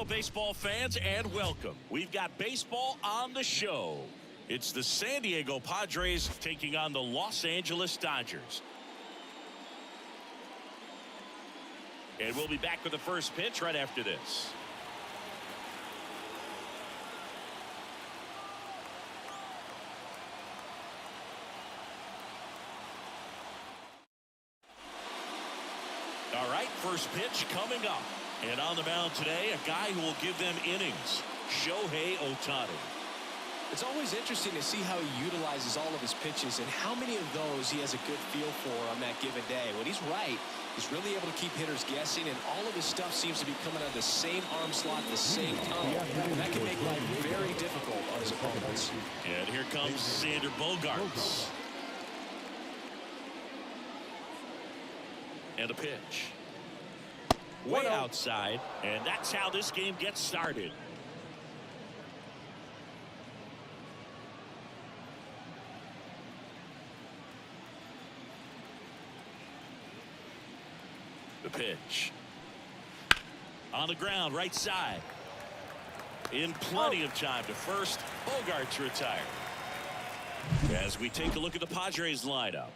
Hello, baseball fans, and welcome. We've got baseball on the show. It's the San Diego Padres taking on the Los Angeles Dodgers. And we'll be back with the first pitch right after this. All right, first pitch coming up. And on the mound today, a guy who will give them innings, Shohei Ohtani. It's always interesting to see how he utilizes all of his pitches and how many of those he has a good feel for on that given day. When he's right, he's really able to keep hitters guessing, and all of his stuff seems to be coming out of the same arm slot, the same tunnel. And that can make life very difficult on his opponents. And here comes Xander Bogaerts. And a pitch. Way outside, and that's how this game gets started. The pitch. On the ground, right side. In plenty of time to first, Bogaerts retired. As we take a look at the Padres lineup.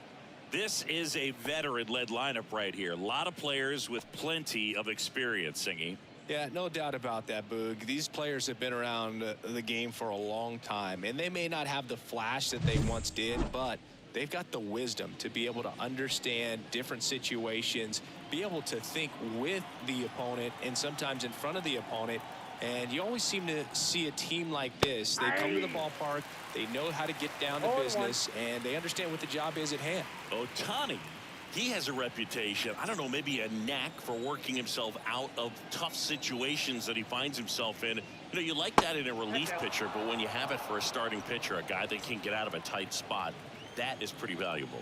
This is a veteran-led lineup right here. A lot of players with plenty of experience, Singy. Yeah, no doubt about that, Boog. These players have been around the game for a long time, and they may not have the flash that they once did, but they've got the wisdom to be able to understand different situations, be able to think with the opponent and sometimes in front of the opponent. And you always seem to see a team like this. They come to the ballpark, they know how to get down to business, and they understand what the job is at hand. Ohtani, he has a reputation, I don't know, maybe a knack for working himself out of tough situations that he finds himself in. You know, you like that in a relief pitcher, but when you have it for a starting pitcher, a guy that can get out of a tight spot, that is pretty valuable.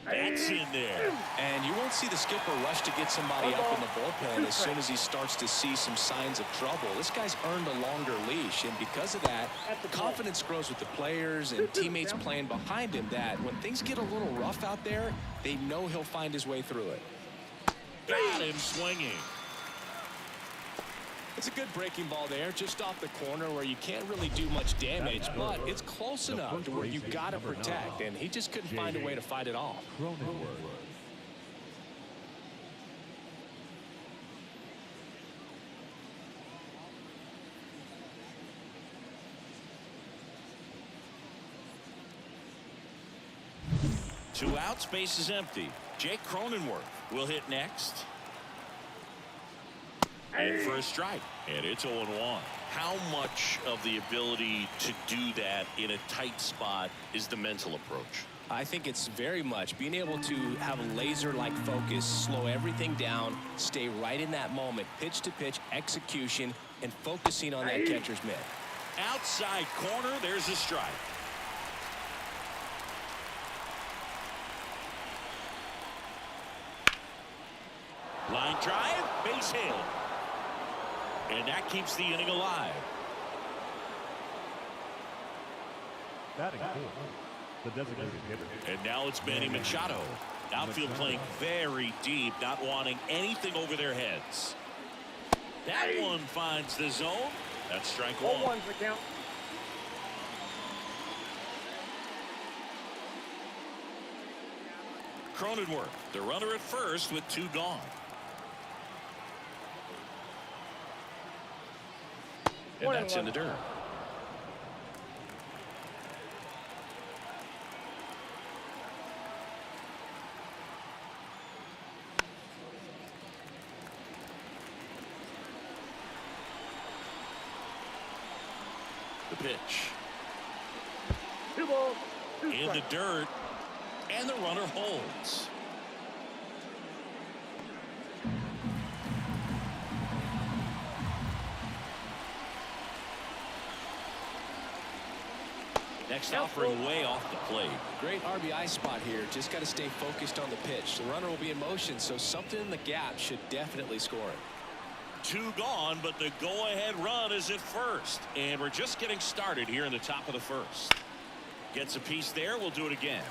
That's in there. And you won't see the skipper rush to get somebody up in the bullpen as soon as he starts to see some signs of trouble. This guy's earned a longer leash, and because of that, confidence grows with the players and teammates playing behind him, that when things get a little rough out there, they know he'll find his way through it. Got him swinging. It's a good breaking ball there, just off the corner where you can't really do much damage, but it's close enough to where you got to protect, and he just couldn't find a way to fight it off. Two outs, base is empty. Jake Cronenworth will hit next. And for a strike, and it's 0-1. How much of the ability to do that in a tight spot is the mental approach? I think it's very much being able to have a laser-like focus, slow everything down, stay right in that moment, pitch-to-pitch execution, and focusing on that catcher's mitt. Outside corner, there's a strike. Line drive, base hit. And that keeps the inning alive. Batting fourth, the designated hitter. And now it's Manny Machado. Outfield playing very deep, not wanting anything over their heads. That one finds the zone. That's strike one. For count. Cronenworth, the runner at first with two gone. And that's in the dirt. The pitch. Two balls, two In the dirt. And the runner holds. Next offering way off the plate. Great RBI spot here. Just got to stay focused on the pitch. The runner will be in motion, so something in the gap should definitely score it. Two gone, but the go-ahead run is at first. And we're just getting started here in the top of the first. Gets a piece there. We'll do it again.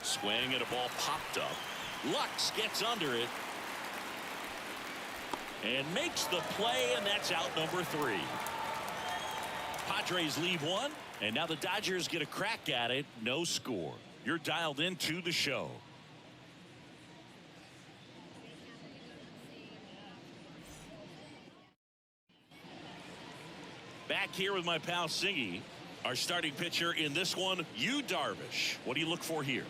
Swing and a ball popped up. Lux gets under it and makes the play, and that's out number 3. Padres leave one, and now the Dodgers get a crack at it. No score. You're dialed into the show. Back here with my pal Singy. Our starting pitcher in this one, Yu Darvish. What do you look for here?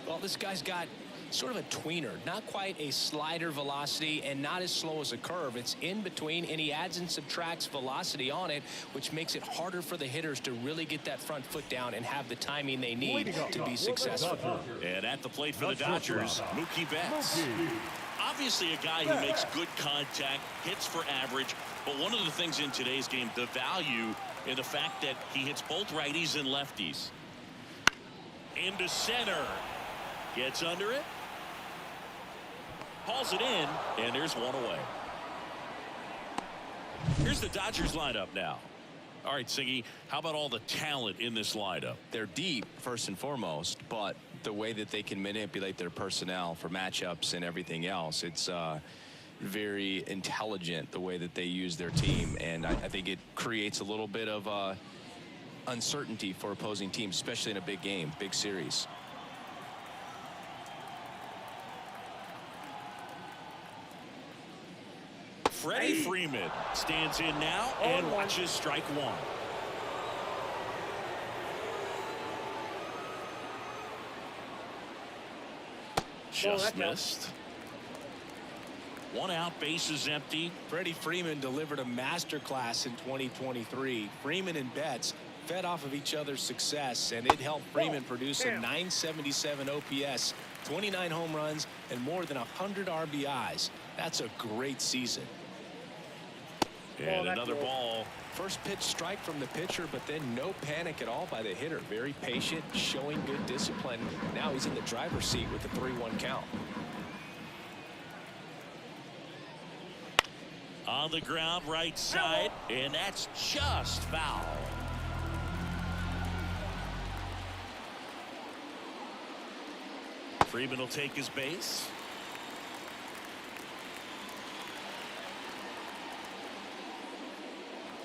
Well, this guy's got sort of a tweener, not quite a slider velocity and not as slow as a curve. It's in between, and he adds and subtracts velocity on it, which makes it harder for the hitters to really get that front foot down and have the timing they need to be successful. And at the plate for the Dodgers, Mookie Betts. Obviously a guy who makes good contact, hits for average, but one of the things in today's game, the value in the fact that he hits both righties and lefties. Into center. Gets under it. Hauls it in, and there's one away. Here's the Dodgers lineup now. All right, Siggy, how about all the talent in this lineup? They're deep, first and foremost, but the way that they can manipulate their personnel for matchups and everything else, it's very intelligent the way that they use their team, and I think it creates a little bit of uncertainty for opposing teams, especially in a big game, big series. Freddie Freeman stands in now and watches strike one. Just missed. One out, bases empty. Freddie Freeman delivered a masterclass in 2023. Freeman and Betts fed off of each other's success, and it helped Freeman produce a 977 OPS, 29 home runs, and more than 100 RBIs. That's a great season. And another ball. First pitch strike from the pitcher, but then no panic at all by the hitter. Very patient, showing good discipline. Now he's in the driver's seat with the 3-1 count. On the ground, right side, and that's just foul. Freeman will take his base.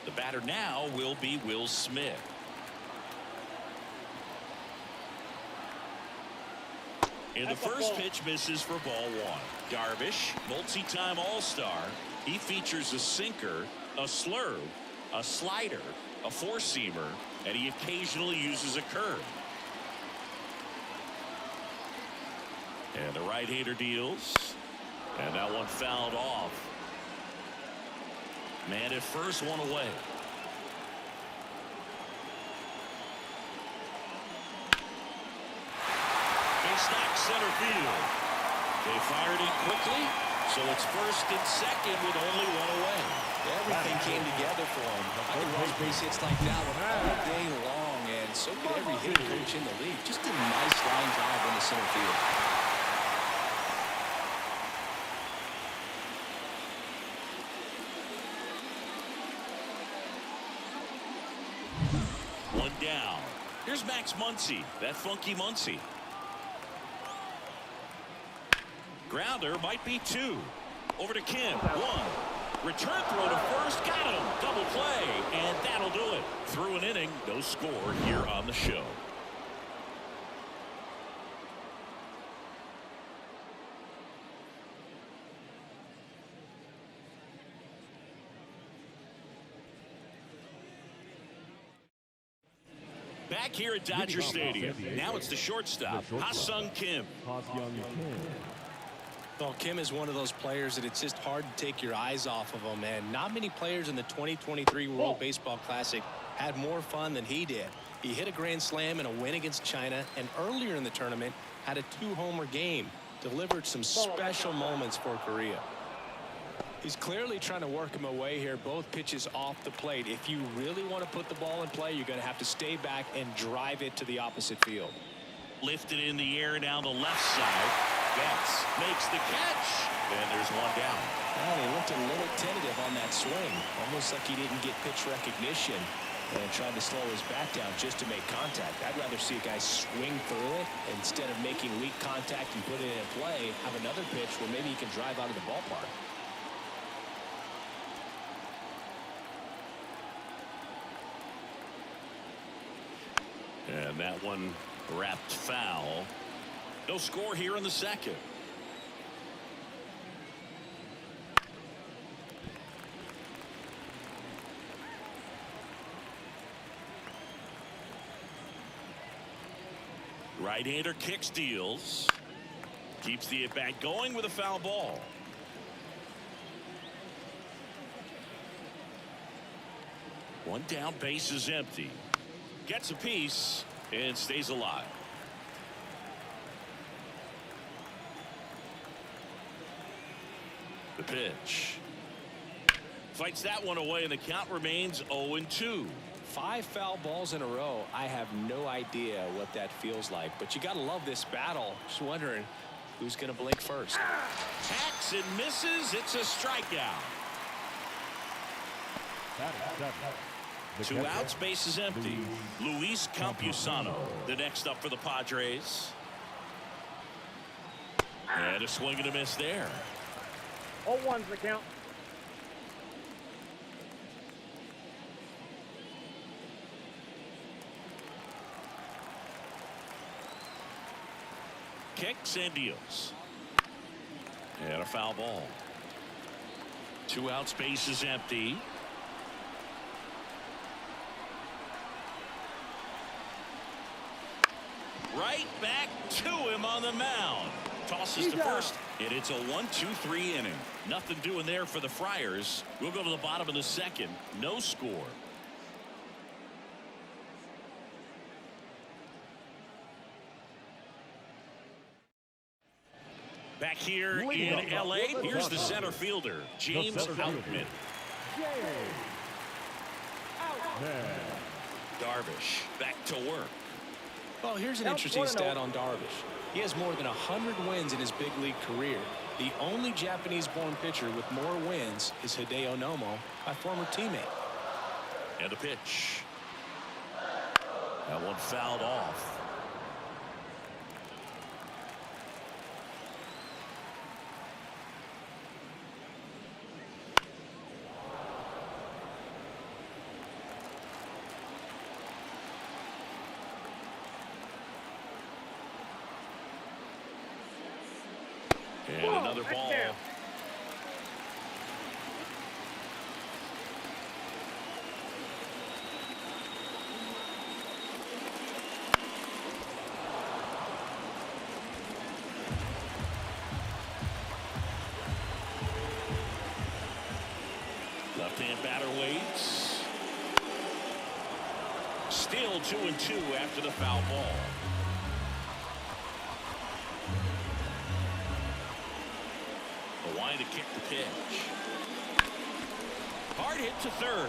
The batter now will be Will Smith. And the first pitch misses for ball one. Darvish, multi-time All-Star. He features a sinker, a slurve, a slider, a four-seamer, and he occasionally uses a curve. And the right-hander deals. And that one fouled off. Man at first, one away. They stack center field. They fired it quickly, so it's first and second with only one away. Everything came together for him. I could rush base hits like that one all day long, and so could every hitting coach in the league. Just a nice line drive into center field. One down. Here's Max Muncy, that funky Muncy. Grounder might be two. Over to Kim. One. Return throw to first. Got him. Double play. And that'll do it. Through an inning. No score here on the show. Back here at Dodger Stadium. Now it's the shortstop, Ha-Sung Kim. Well, Kim is one of those players that it's just hard to take your eyes off of him, and not many players in the 2023 World Baseball Classic had more fun than he did. He hit a grand slam in a win against China, and earlier in the tournament had a 2-homer game, delivered some special moments for Korea. He's clearly trying to work him away here. Both pitches off the plate. If you really want to put the ball in play, you're going to have to stay back and drive it to the opposite field. Lifted in the air down the left side. Betts makes the catch. And there's one down. Well, he looked a little tentative on that swing. Almost like he didn't get pitch recognition. And trying to slow his bat down just to make contact. I'd rather see a guy swing through it instead of making weak contact and put it in play. Have another pitch where maybe he can drive out of the ballpark. And that one wrapped foul. No score here in the second. Right-hander kicks, deals. Keeps the at-bat going with a foul ball. One down, base is empty. Gets a piece and stays alive. The pitch. Fights that one away, and the count remains 0-2. 5 foul balls in a row. I have no idea what that feels like, but you got to love this battle. Just wondering who's going to blink first. Hacks and misses. It's a strikeout. 2 outs, base is empty. Luis Campusano, the next up for the Padres. And a swing and a miss there. 0-1's the count. Kicks and deals. And a foul ball. 2 outs, base is empty. Right back to him on the mound. Tosses to first, and it's a 1-2-3 inning. Nothing doing there for the Friars. We'll go to the bottom of the second. No score. Back here in L.A., here's the center fielder, James Outman. Darvish back to work. Well, here's an interesting stat on Darvish. He has more than 100 wins in his big league career. The only Japanese-born pitcher with more wins is Hideo Nomo, my former teammate. And the pitch. That one fouled off. And another ball. Left-hand batter waits. Still 2-2 after the foul ball. To kick the pitch. Hard hit to third.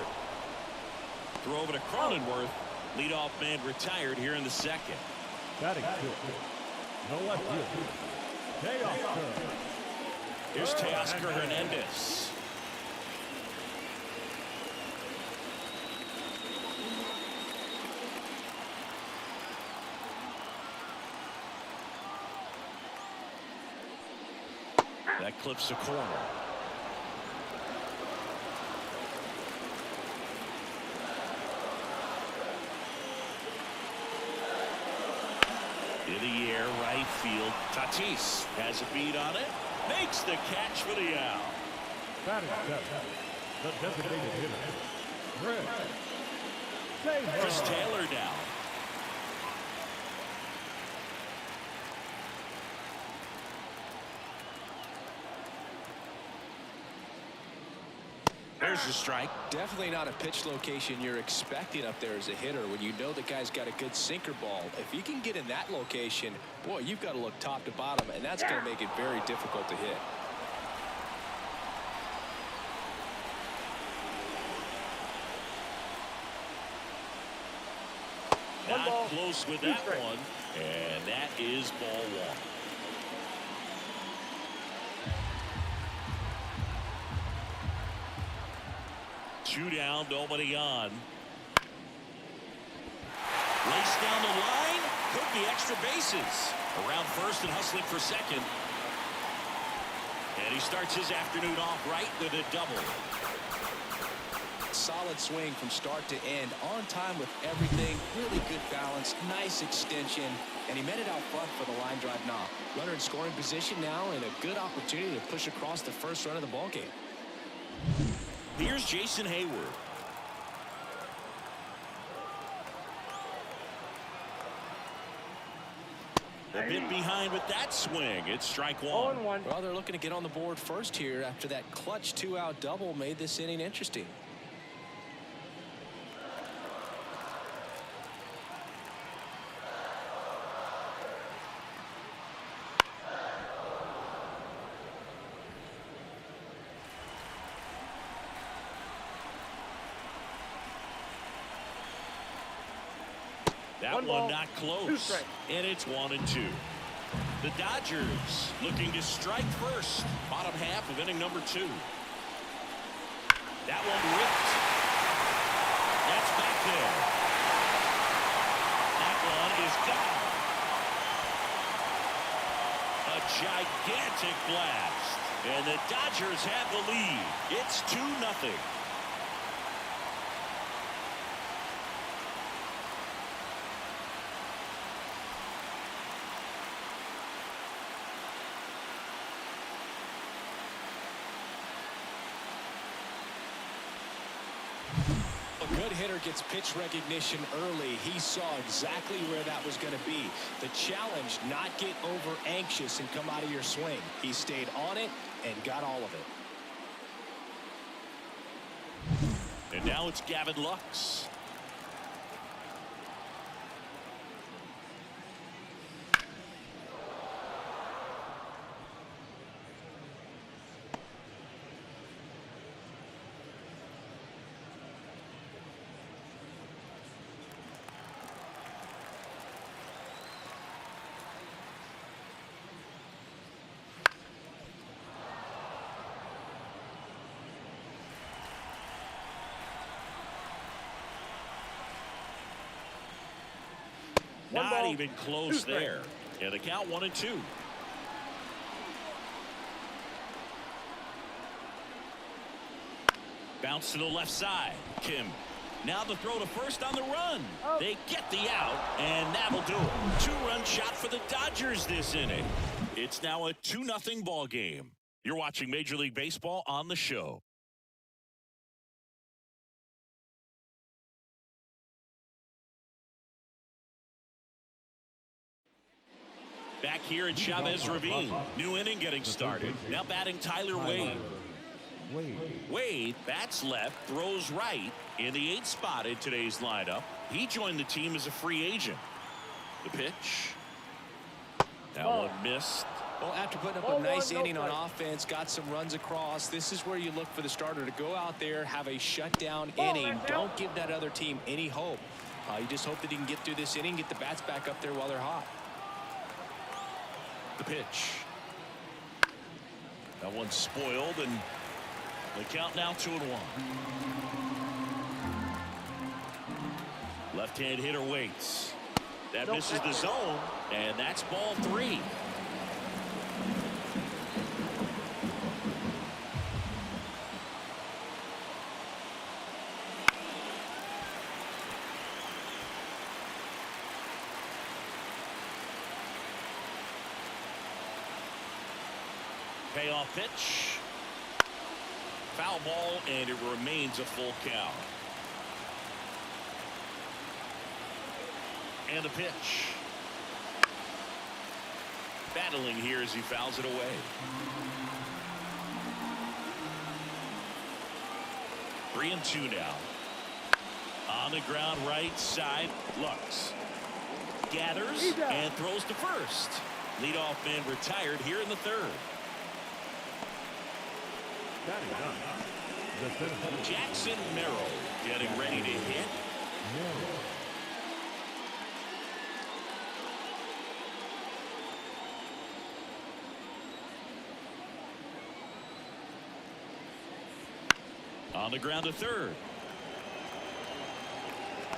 Throw over to Cronenworth. Leadoff man retired here in the second. Batting good. No left field. Teoscar. Here's Teoscar Hernandez. That clips the corner. In the air, right field. Tatis has a beat on it. Makes the catch for the out. Batting seven. The designated hitter. Chris Taylor now. There's the strike. Definitely not a pitch location you're expecting up there as a hitter when you know the guy's got a good sinker ball. If you can get in that location, boy, you've got to look top to bottom, and that's going to make it very difficult to hit. Not close with that one, and that is ball one. Two down, nobody on. Race down the line. Could be extra bases. Around first and hustling for second. And he starts his afternoon off right with a double. Solid swing from start to end. On time with everything. Really good balance. Nice extension. And he met it out front for the line drive knock. Runner in scoring position now and a good opportunity to push across the first run of the ballgame. Here's Jason Hayward. A bit behind with that swing. It's strike one. Well, they're looking to get on the board first here after that clutch 2-out double made this inning interesting. That one not close. And it's 1-2. The Dodgers looking to strike first. Bottom half of inning number 2. That one ripped. That's back there. That one is gone. A gigantic blast. And the Dodgers have the lead. It's 2-0. A good hitter gets pitch recognition early. He saw exactly where that was going to be. The challenge, not get over anxious and come out of your swing. He stayed on it and got all of it. And now it's Gavin Lux. Not even close there. And the count 1-2. Bounce to the left side. Kim. Now the throw to first on the run. They get the out, and that'll do it. 2-run shot for the Dodgers this inning. It's now a 2-0 ball game. You're watching Major League Baseball on the show. Back here at Chavez Ravine. New inning getting started. Now batting Tyler Wade. Wade bats left, throws right in the 8th spot in today's lineup. He joined the team as a free agent. The pitch. That one missed. Well, after putting up a nice inning on offense, got some runs across, this is where you look for the starter to go out there, have a shutdown inning. Don't give that other team any hope. You just hope that he can get through this inning, get the bats back up there while they're hot. The pitch. That one's spoiled, and the count now 2-1. Left-hand hitter waits. That misses the zone, and that's ball 3. Payoff pitch. Foul ball, and it remains a full count. And the pitch. Battling here as he fouls it away. 3-2 now. On the ground right side, Lux. Gathers and throws to first. Leadoff man retired here in the 3rd. Jackson Merrill getting ready to hit. On the ground to 3rd.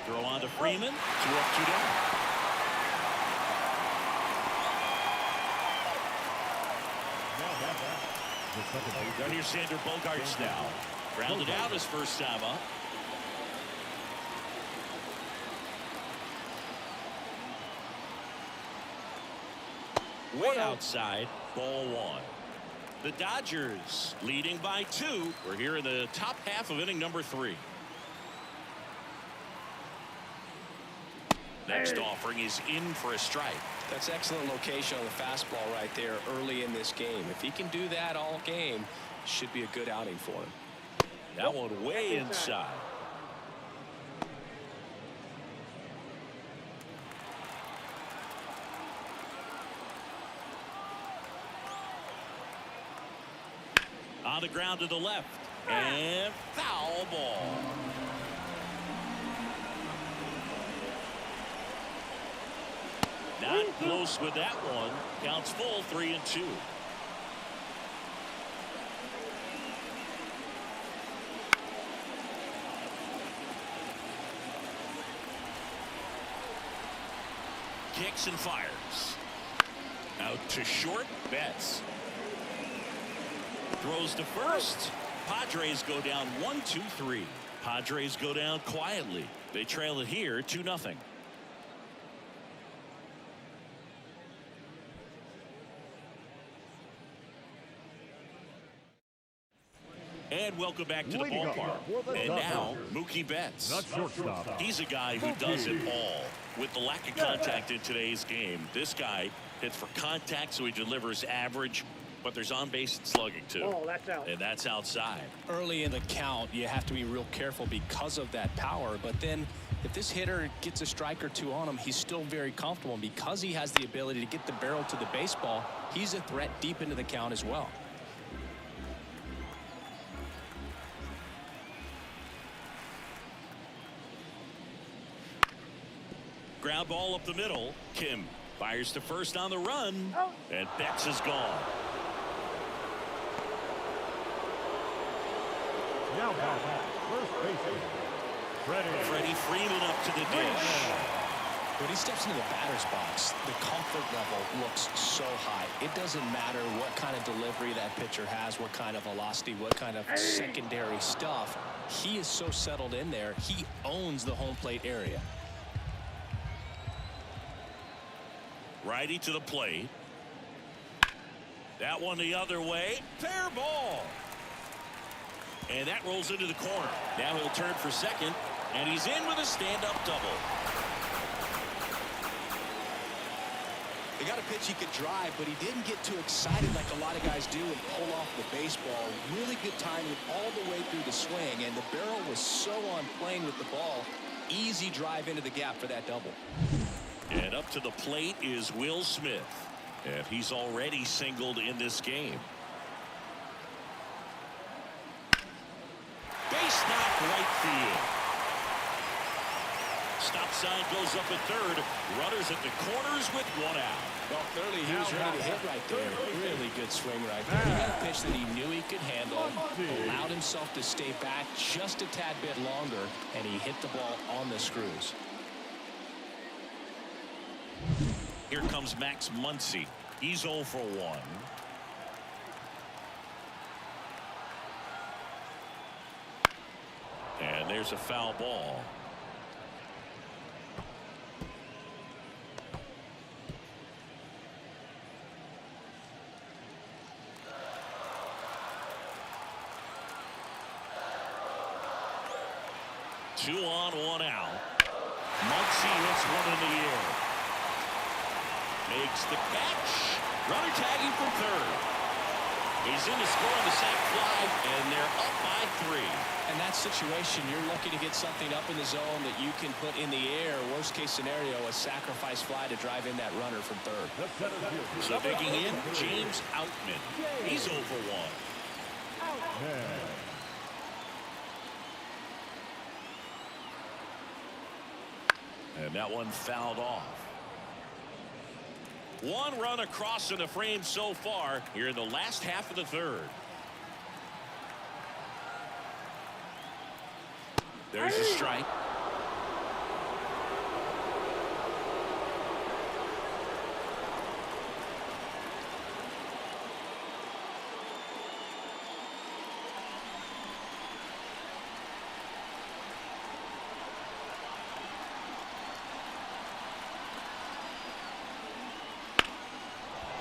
Throw on to Freeman. 2 up, 2 down. Down here, Sander Bogaerts now. Grounded out his first time up. Way outside, ball 1. The Dodgers leading by 2. We're here in the top half of inning number 3. Next offering is in for a strike. That's excellent location on the fastball right there early in this game. If he can do that all game, should be a good outing for him. That one way inside. On the ground to the left. And foul ball. Not close with that one. Counts full, 3-2. Kicks and fires. Out to short. Betts. Throws to first. Padres go down 1-2-3. Padres go down quietly. They trail it here 2-0. And welcome back to the ballpark. And now, Mookie Betts. Not shortstop. He's a guy who does it all. With the lack of contact in today's game, this guy hits for contact, so he delivers average, but there's on-base and slugging too. Oh, that's out. And that's outside. Early in the count, you have to be real careful because of that power, but then if this hitter gets a strike or two on him, he's still very comfortable. And because he has the ability to get the barrel to the baseball, he's a threat deep into the count as well. Ground ball up the middle. Kim fires to first on the run. And Betts is gone. Now first baseman, Freddie Freeman up to the dish. When he steps into the batter's box, the comfort level looks so high. It doesn't matter what kind of delivery that pitcher has, what kind of velocity, what kind of secondary stuff. He is so settled in there. He owns the home plate area. Righty to the plate. That one the other way. Fair ball. And that rolls into the corner. Now he'll turn for second. And he's in with a stand-up double. They got a pitch he could drive, but he didn't get too excited like a lot of guys do and pull off the baseball. Really good timing all the way through the swing. And the barrel was so on playing with the ball. Easy drive into the gap for that double. And up to the plate is Will Smith. And he's already singled in this game. Base knock right field. Stop sign goes up at third. Runners at the corners with 1 out. Well, clearly he was ready to hit right there. Really good swing right there. He got a pitch that he knew he could handle. Allowed himself to stay back just a tad bit longer. And he hit the ball on the screws. Here comes Max Muncy. He's 0 for 1. And there's a foul ball. Two on, 1 out. Muncy hits one in the air. Makes the catch. Runner tagging from third. He's in to score on the sac fly, and they're up by 3. In that situation, you're looking to get something up in the zone that you can put in the air. Worst case scenario, a sacrifice fly to drive in that runner from third. So digging in, James Outman. He's 0 for 1. And that one fouled off. 1 run across in the frame so far here in the last half of the third. There's a strike.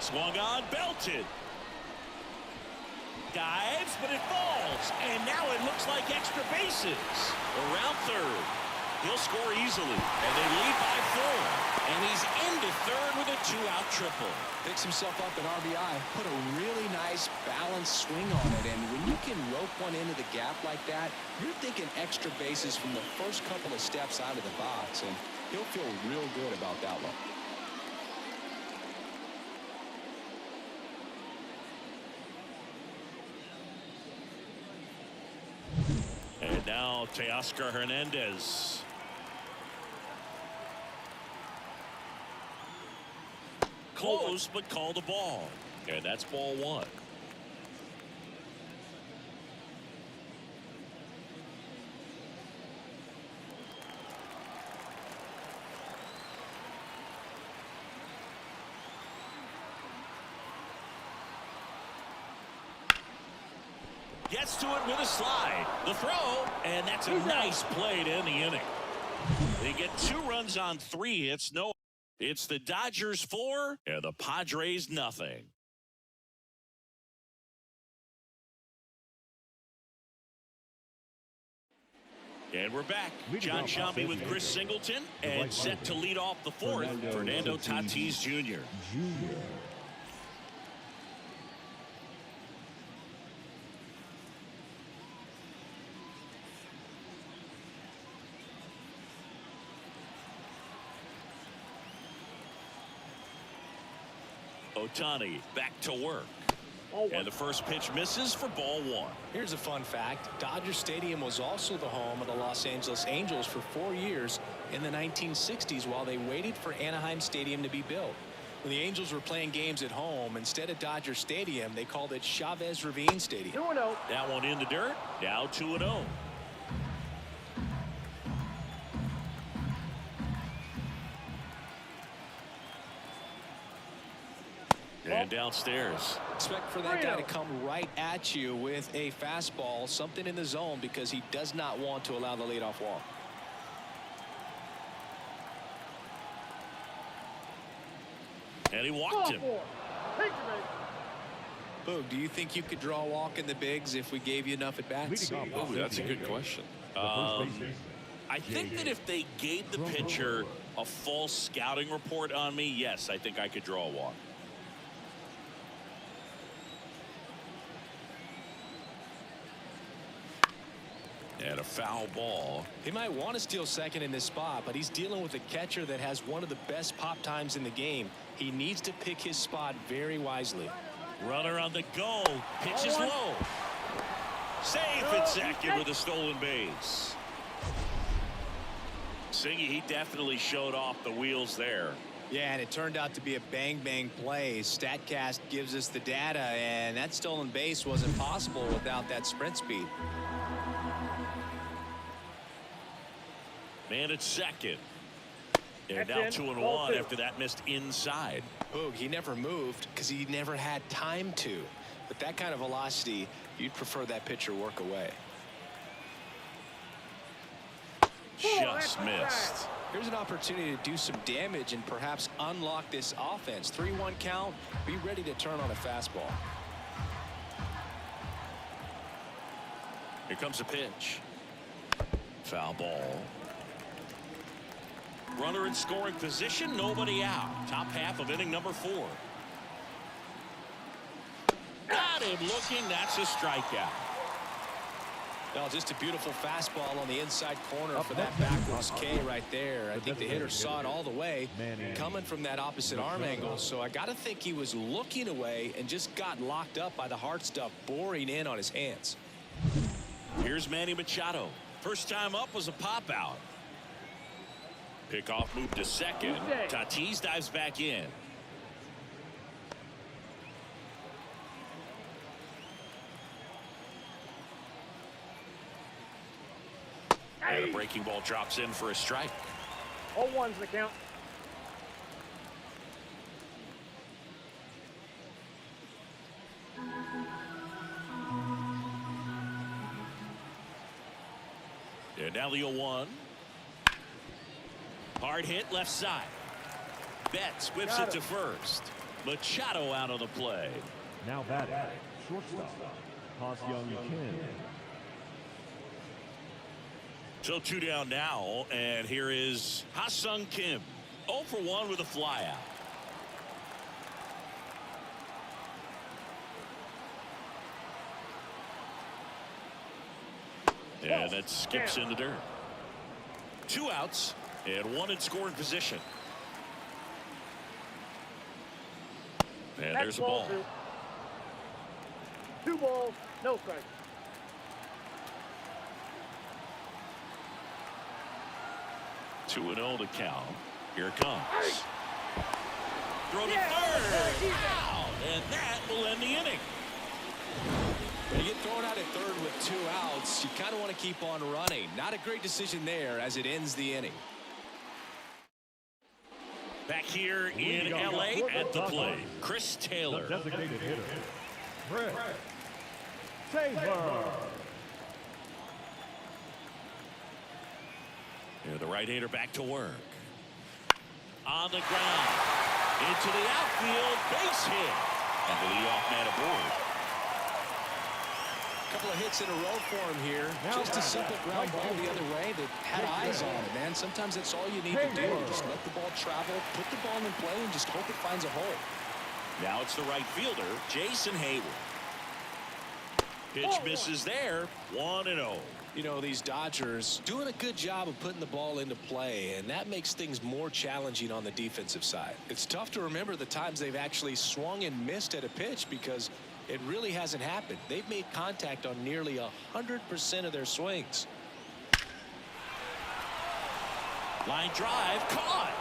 Swung on, belted. Dives, but it falls. And now it looks like extra bases. Around third. He'll score easily. And they lead by 4. And he's into third with a 2-out triple. Picks himself up an RBI. Put a really nice balanced swing on it. And when you can rope one into the gap like that, you're thinking extra bases from the first couple of steps out of the box. And he'll feel real good about that one. And now Teoscar Hernandez. Close, but called a ball. And that's ball 1. Gets to it with a slide. The throw, and that's a nice play to end the inning. They get 2 runs on 3 hits. No, it's the Dodgers 4 and the Padres nothing. And we're back. John Shelby with Chris Singleton, and set to lead off the 4th, Fernando Tatis Jr. Ohtani back to work. And the first pitch misses for ball 1. Here's a fun fact. Dodger Stadium was also the home of the Los Angeles Angels for 4 years in the 1960s while they waited for Anaheim Stadium to be built. When the Angels were playing games at home, instead of Dodger Stadium, they called it Chavez Ravine Stadium. 2-0. That one in the dirt. Now 2-0. And downstairs. Expect for that guy to come right at you with a fastball, something in the zone, because he does not want to allow the leadoff walk. And he walked him. Boog, do you think you could draw a walk in the bigs if we gave you enough at bats? Oh, that's a good question. I think that if they gave the pitcher a false scouting report on me, yes, I think I could draw a walk. And a foul ball. He might want to steal second in this spot, but he's dealing with a catcher that has one of the best pop times in the game. He needs to pick his spot very wisely. Runner on the go. Pitch is low. Safe at second with a stolen base. Singy, he definitely showed off the wheels there. Yeah, and it turned out to be a bang-bang play. StatCast gives us the data, and that stolen base wasn't possible without that sprint speed. Man at second. And now 2-1 after that missed inside. Boog, he never moved because he never had time to. With that kind of velocity, you'd prefer that pitcher work away. Just missed. Here's an opportunity to do some damage and perhaps unlock this offense. 3-1 count. Be ready to turn on a fastball. Here comes a pitch. Foul ball. Runner in scoring position, nobody out. Top half of inning number 4. Got him looking. That's a strikeout. Well, just a beautiful fastball on the inside corner for that backwards K right there. I think the hitter saw it all the way coming from that opposite arm angle. So I got to think he was looking away and just got locked up by the hard stuff boring in on his hands. Here's Manny Machado. First time up was a pop out. Pickoff move to second. Tatis dives back in. And a breaking ball drops in for a strike. 0-1's the count. And now the 0-1. Hard hit left side. Betts whips it to first. Machado out on the play. Now batting, shortstop, Young Kim. So 2 down now, and here is Ha-Sung Kim. 0 for 1 with a flyout. And that skips in the dirt. 2 outs and 1 in scoring position. And there's a ball. 2 balls, no strikes. Two and 0 to count. Here it comes. Throw to third. Wow. And that will end the inning. When you get thrown out at third with 2 outs, you kind of want to keep on running. Not a great decision there as it ends the inning. Back here in L.A. at the plate, Chris Taylor. The designated hitter, Chris Taylor. And the right-hander back to work. On the ground. Into the outfield. Base hit. And the leadoff man aboard. A couple of hits in a row for him here. Just a simple ground ball the other way that had eyes on it, man. Sometimes that's all you need to do. Just let the ball travel, put the ball in play, and just hope it finds a hole. Now it's the right fielder, Jason Hayward. Pitch misses there. 1-0. You know, these Dodgers doing a good job of putting the ball into play, and that makes things more challenging on the defensive side. It's tough to remember the times they've actually swung and missed at a pitch because it really hasn't happened. They've made contact on nearly 100% of their swings. Line drive, caught.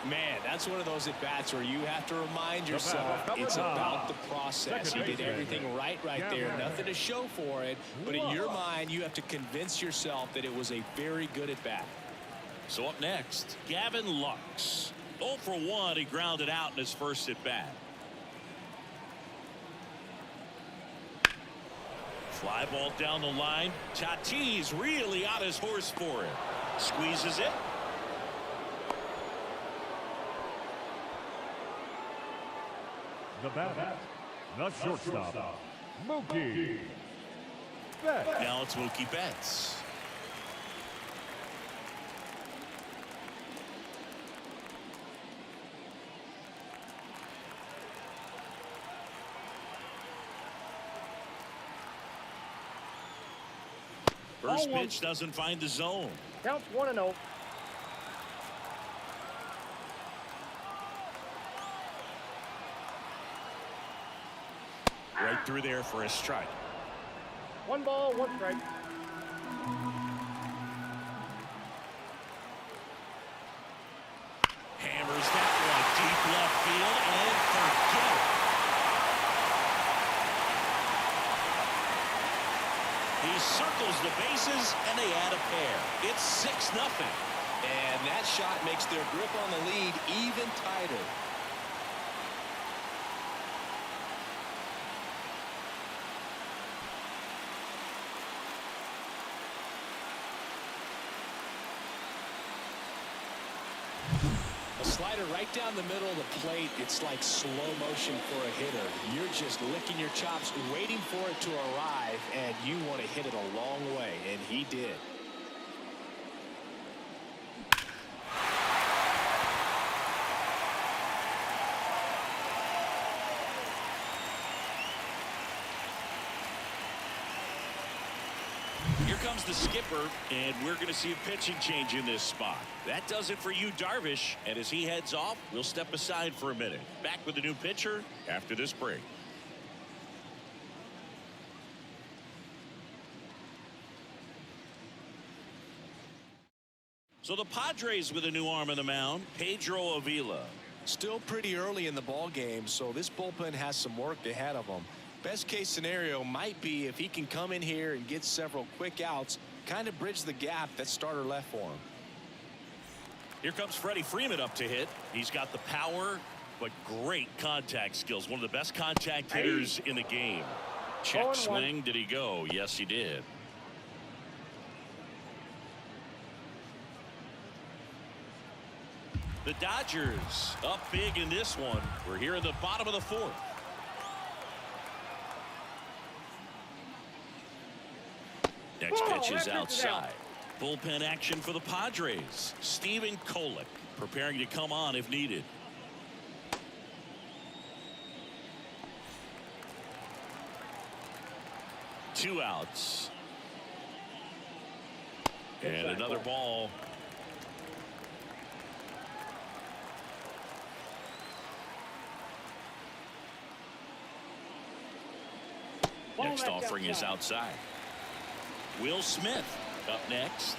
Man, that's one of those at-bats where you have to remind yourself it's about the process. He did everything right there. Nothing to show for it. But in your mind, you have to convince yourself that it was a very good at-bat. So up next, Gavin Lux. 0 for 1. He grounded out in his first at-bat. Fly ball down the line. Tatis really on his horse for it. Squeezes it. The batter, the shortstop, Mookie Betts. Now it's Mookie Betts. First pitch doesn't find the zone. Counts 1-0. Right through there for a strike. 1 ball, 1 strike. Hammers that one deep left field and forget it. He circles the bases and they add a pair. It's 6-0. And that shot makes their grip on the lead even tighter. A slider right down the middle of the plate. It's like slow motion for a hitter. You're just licking your chops, waiting for it to arrive, and you want to hit it a long way, and he did. Here comes the skipper, and we're going to see a pitching change in this spot. That does it for you, Darvish. And as he heads off, we'll step aside for a minute. Back with a new pitcher after this break. So the Padres with a new arm in the mound, Pedro Avila. Still pretty early in the ball game, so this bullpen has some work ahead of them. Best case scenario might be if he can come in here and get several quick outs, kind of bridge the gap that starter left for him. Here comes Freddie Freeman up to hit. He's got the power, but great contact skills. One of the best contact hitters in the game. Check swing. Did he go? Yes, he did. The Dodgers up big in this one. We're here in the bottom of the fourth. Next pitch is outside. Bullpen action for the Padres. Steven Kolick preparing to come on if needed. Two outs. And another ball. Next offering is outside. Will Smith up next.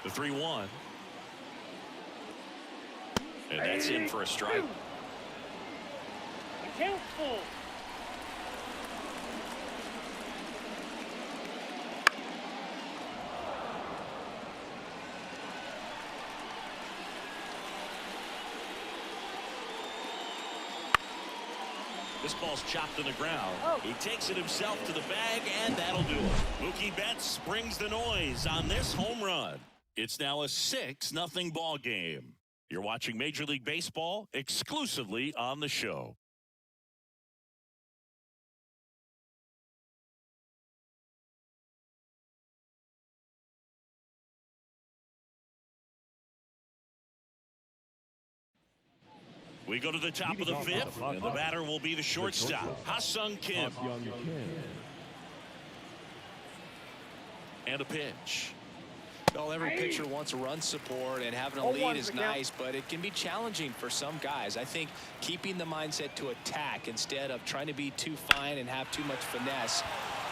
The 3-1. And that's in for a strike. Count full. This ball's chopped to the ground. He takes it himself to the bag, and that'll do it. Mookie Betts brings the noise on this home run. It's now a 6-0 ball game. You're watching Major League Baseball exclusively on the show. We go to the top of the fifth, and the batter will be the shortstop, Ha-Sung Kim. And a pitch. Well, every pitcher wants run support, and having a lead is nice, but it can be challenging for some guys. I think keeping the mindset to attack instead of trying to be too fine and have too much finesse.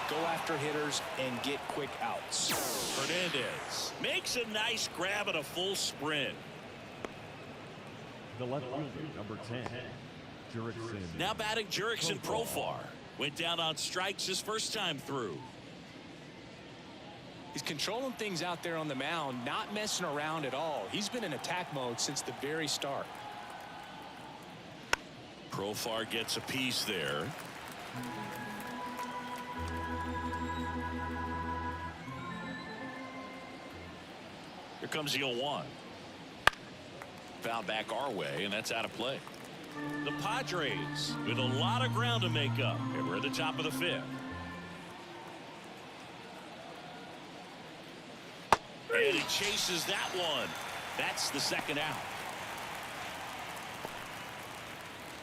Go after hitters and get quick outs. Hernandez makes a nice grab at a full sprint. The left fielder, number 10, Jurickson. Now batting Jurickson Profar. Went down on strikes his first time through. He's controlling things out there on the mound, not messing around at all. He's been in attack mode since the very start. Profar gets a piece there. Here comes the 0-1. Foul back our way, and that's out of play. The Padres with a lot of ground to make up, and we're at the top of the fifth. And he chases that one. That's the second out.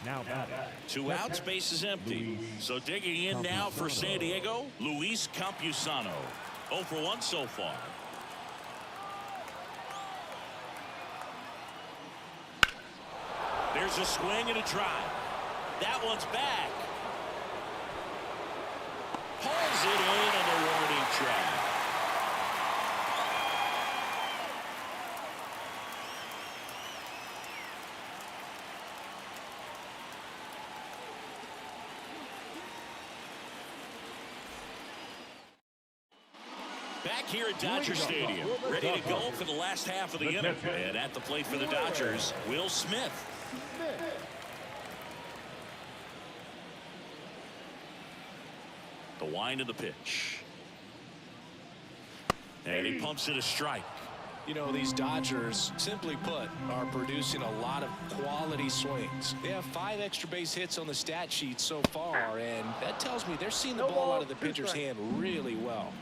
Now batting. 2 outs, base is empty. So digging in now for San Diego, Luis Campusano. 0 for 1 so far. There's a swing and a drive. That one's back. Pulls it in on the warning track. Back here at Dodger Stadium, ready to go for the last half of the inning. And at the plate for the Dodgers, Will Smith. The wind of the pitch. And he pumps it a strike. You know, these Dodgers, simply put, are producing a lot of quality swings. They have 5 extra base hits on the stat sheet so far, and that tells me they're seeing the ball out of the pitcher's hand really well.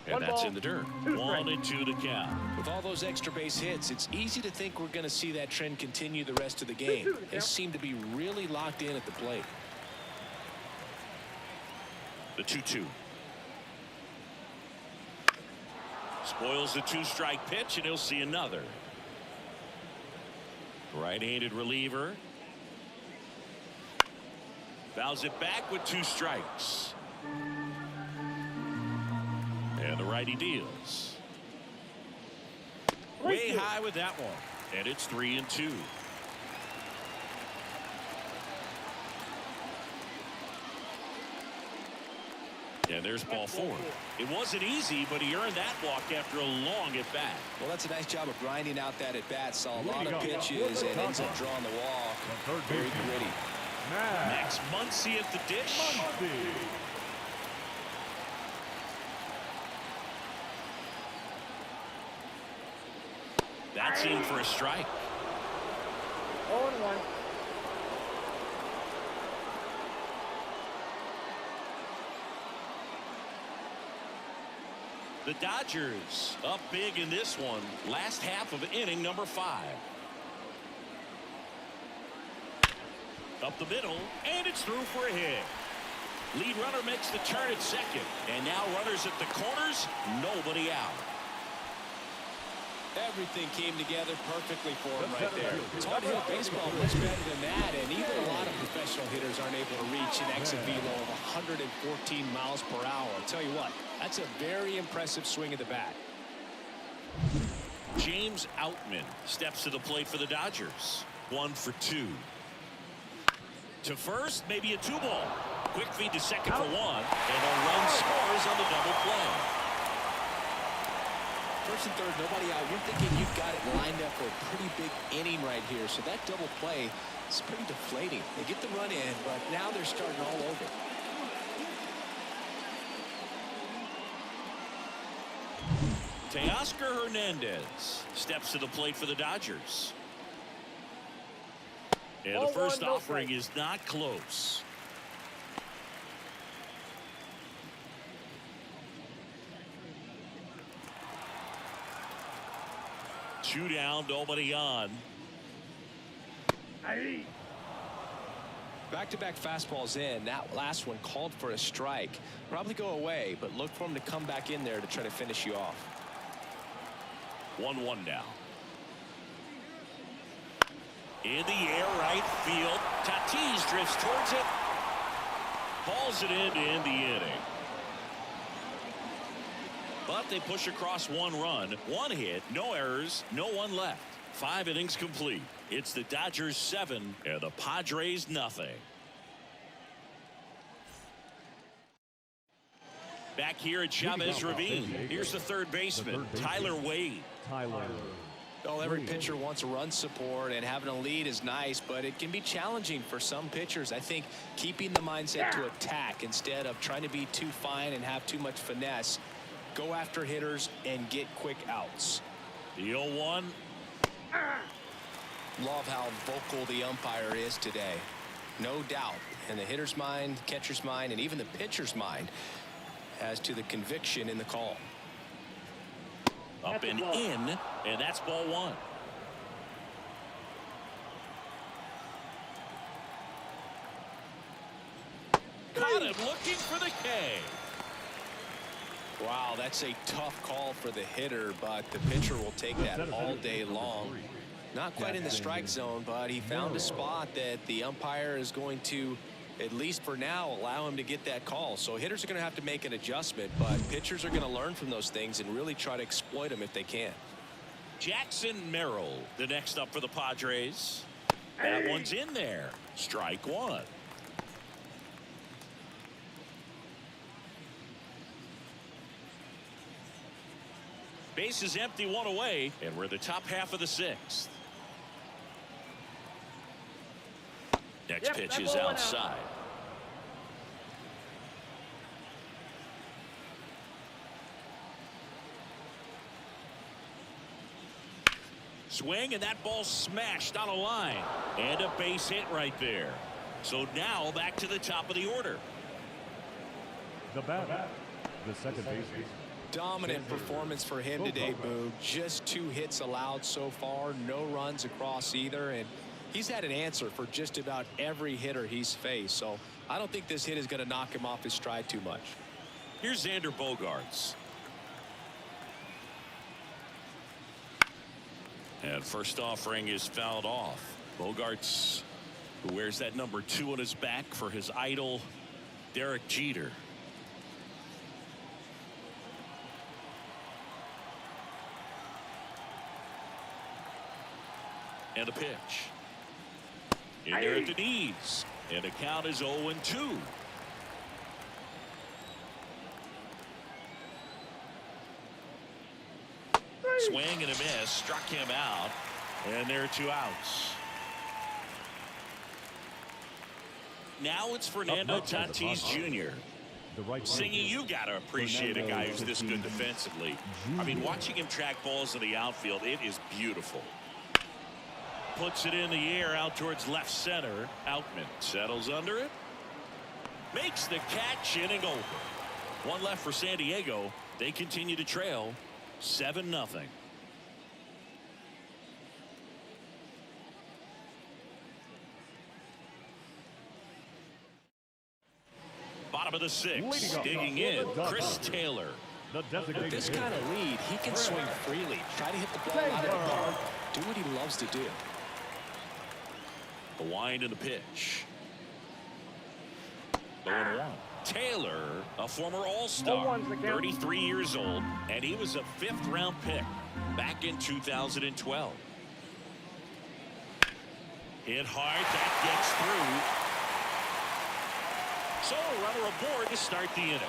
And that's in the dirt. 1-2 to count. With all those extra base hits, it's easy to think we're going to see that trend continue the rest of the game. They seem to be really locked in at the plate. The 2-2. Spoils the 2-strike pitch, and he'll see another. Right-handed reliever. Fouls it back with 2 strikes. And the righty deals. Way high with that one. And it's 3-2. And there's ball 4. It wasn't easy, but he earned that walk after a long at bat. Well, that's a nice job of grinding out that at bat. Saw a lot of pitches and ends up drawing the walk. Very gritty. Max Muncy at the dish. That's in for a strike. 0-1. The Dodgers up big in this one. Last half of inning number 5. Up the middle, and it's through for a hit. Lead runner makes the turn at second, and now runners at the corners, nobody out. Everything came together perfectly for him right there. It's hard to hit baseball much better than that, and even a lot of professional hitters aren't able to reach an exit velo of 114 miles per hour. I'll tell you what, that's a very impressive swing of the bat. James Outman steps to the plate for the Dodgers. 1 for 2. To first, maybe a 2-ball. Quick feed to second for 1, and a run scores on the double play. First and third, nobody out. You're thinking you've got it lined up for a pretty big inning right here. So that double play is pretty deflating. They get the run in, but now they're starting all over. Teoscar Hernandez steps to the plate for the Dodgers. And the first offering is not close. Two down, nobody on. Back-to-back fastballs in. That last one called for a strike. Probably go away, but look for him to come back in there to try to finish you off. 1-1 now. In the air, right field. Tatis drifts towards it. Hauls it in to end the inning. But they push across 1 run, 1 hit, no errors, no one left. 5 innings complete. It's the Dodgers 7 and the Padres nothing. Back here at Chavez Ravine. Here's the third baseman, Tyler Wade. Well, every pitcher wants run support, and having a lead is nice, but it can be challenging for some pitchers. I think keeping the mindset to attack instead of trying to be too fine and have too much finesse. Go after hitters and get quick outs. The 0-1. Love how vocal the umpire is today. No doubt in the hitter's mind, catcher's mind, and even the pitcher's mind as to the conviction in the call. Up and in, and that's ball 1. Caught him looking for the K. Wow, that's a tough call for the hitter, but the pitcher will take that all day long. Not quite in the strike zone, but he found a spot that the umpire is going to, at least for now, allow him to get that call. So hitters are going to have to make an adjustment, but pitchers are going to learn from those things and really try to exploit them if they can. Jackson Merrill, the next up for the Padres. That one's in there. Strike 1. Base is empty, 1 away, and we're the top half of the 6th. Next pitch is outside. Swing, and that ball smashed on a line. And a base hit right there. So now back to the top of the order. The batter, the second baseman. Dominant performance for him today, Boog. Just 2 hits allowed so far, no runs across either, and he's had an answer for just about every hitter he's faced. So I don't think this hit is going to knock him off his stride too much. Here's Xander Bogaerts. And first offering is fouled off. Bogaerts, who wears that number 2 on his back for his idol, Derek Jeter. And a pitch. In there at the knees. And the count is 0-2. Swing and a miss. Struck him out. And there are 2 outs. Now it's Fernando Tatis Jr. The right Singing, you got to appreciate a guy who's this good defensively. I mean, watching him track balls in the outfield, it is beautiful. Puts it in the air out towards left center. Outman settles under it. Makes the catch, inning over. 1 left for San Diego. They continue to trail 7-0. Bottom of the 6th, digging in, Chris Taylor. With this kind of lead, he can swing freely, try to hit the ball out of the park, do what he loves to do. The wind and the pitch. 0-1. Taylor, a former All-Star, 33 years old, and he was a 5th-round pick back in 2012. Hit hard, that gets through. So a runner aboard to start the inning.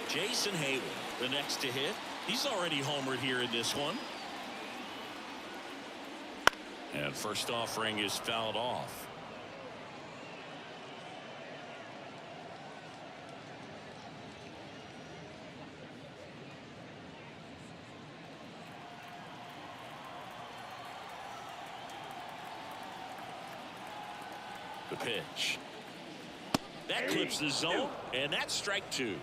Jason Hayward, the next to hit. He's already homered here in this one. And first offering is fouled off. The pitch. That clips the zone, and that's strike 2.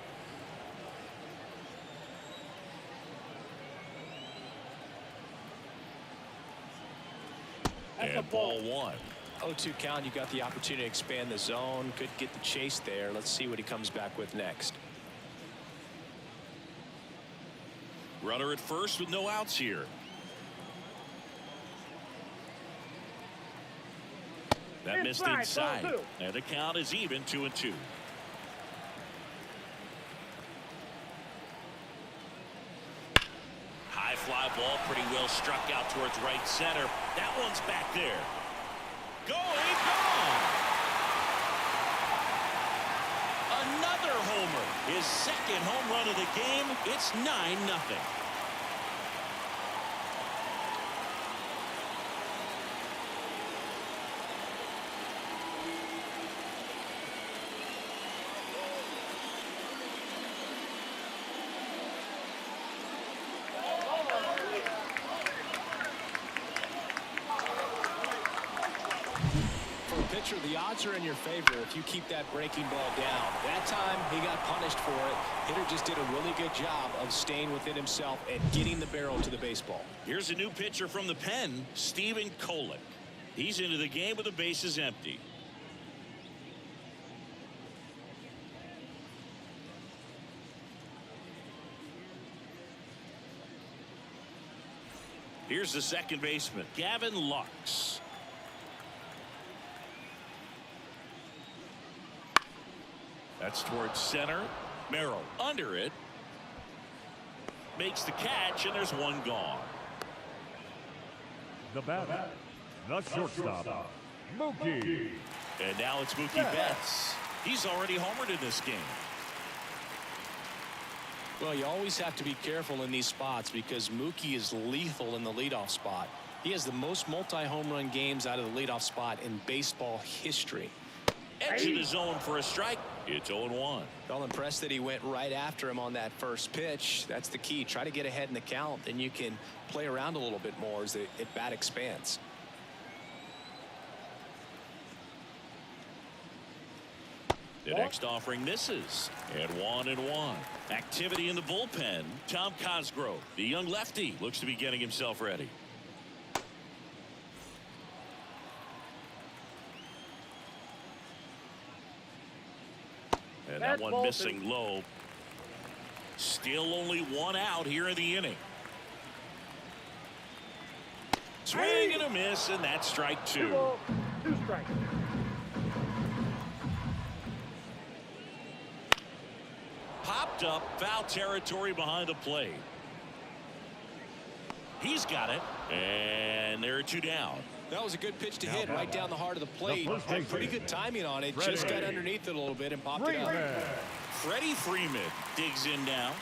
And ball 1. 0-2 count. You got the opportunity to expand the zone. Could get the chase there. Let's see what he comes back with next. Runner at first with no outs here. That missed inside. And the count is even 2-2. High fly ball, pretty well struck out towards right center. That one's back there. Going, gone. Another homer. His 2nd home run of the game. It's 9-0. The odds are in your favor if you keep that breaking ball down. That time he got punished for it. Hitter just did a really good job of staying within himself and getting the barrel to the baseball. Here's a new pitcher from the pen, Steven Kolick. He's into the game with the bases empty. Here's the second baseman, Gavin Lux. That's towards center. Merrill under it. Makes the catch, and there's one gone. The batter, the shortstop, Mookie. And now it's Mookie Betts. He's already homered in this game. Well, you always have to be careful in these spots because Mookie is lethal in the leadoff spot. He has the most multi-home run games out of the leadoff spot in baseball history. Edge of the zone for a strike. It's 0-1. Well, impressed that he went right after him on that first pitch. That's the key. Try to get ahead in the count, then you can play around a little bit more as the at-bat expands. The next offering misses. And 1-1. Activity in the bullpen. Tom Cosgrove, the young lefty, looks to be getting himself ready. And that one missing low. Still only 1 out here in the inning. Swing and a miss, and that's strike 2. 2 strikes. Popped up, foul territory behind the plate. He's got it, and there are 2 down. That was a good pitch to hit right down the heart of the plate. Had pretty good timing on it. Just got underneath it a little bit and popped it up. Freddie Freeman digs in now.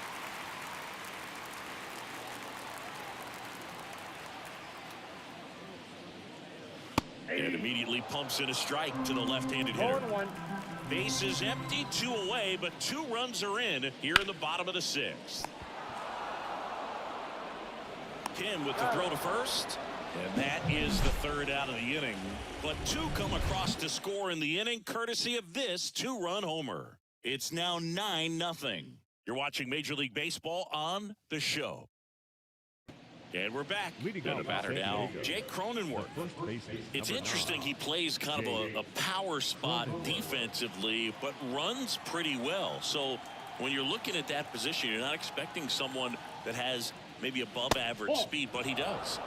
And immediately pumps in a strike to the left-handed hitter. 0-1. Base is empty, 2 away, but 2 runs are in here in the bottom of the 6th. Kim with the throw to first. And that is the 3rd out of the inning. But 2 come across to score in the inning, courtesy of this 2-run homer. It's now 9-0. You're watching Major League Baseball on The Show. And we're back. Leading And off the batter San now, Diego. Jake Cronenworth. First base is It's number interesting 9. he plays kind of a power spot defensively, but runs pretty well. So when you're looking at that position, you're not expecting someone that has maybe above average speed, but he does.